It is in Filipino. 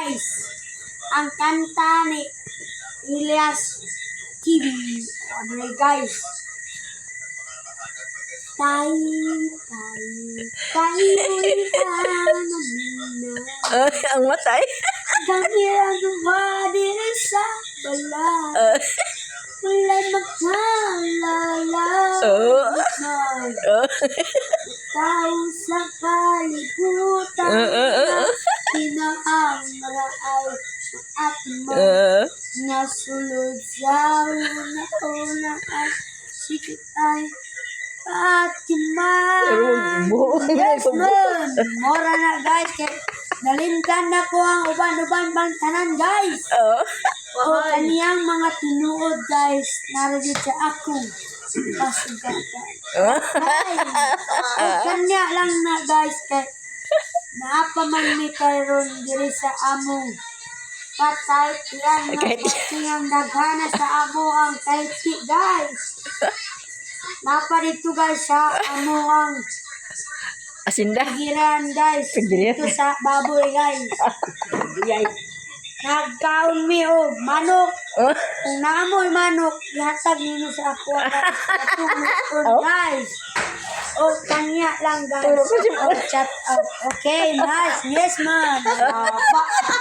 Guys, ang kanta ni Elias TV. Ano guys? Tayo na. Ang matay. Kami ang diri sa balat. Wala'y magkalala. Tao sa kalibutan. Pinahamra ay maatma. Nasulod sa una ay sikit ay Fatima. Yes, man. Mora na guys. Nalimtan na ko ang uban-uban bantanan guys. O kaniyang mga tinuod guys. Naragid sa ako. Pasugatan. O kanya lang na guys. Kay naapaman mi karon diri sa among patay yan na patiyang daghana sa amo ang kaiti guys. Napa dito guys sa amo ang Asinda. pagiran guys. Dito sa baboy guys. Nagkaon mi og manok. Kung naamoy manok, ihatag nino sa ako guys. O kanya lang guys. O chat up. Okay, nice. Yes man.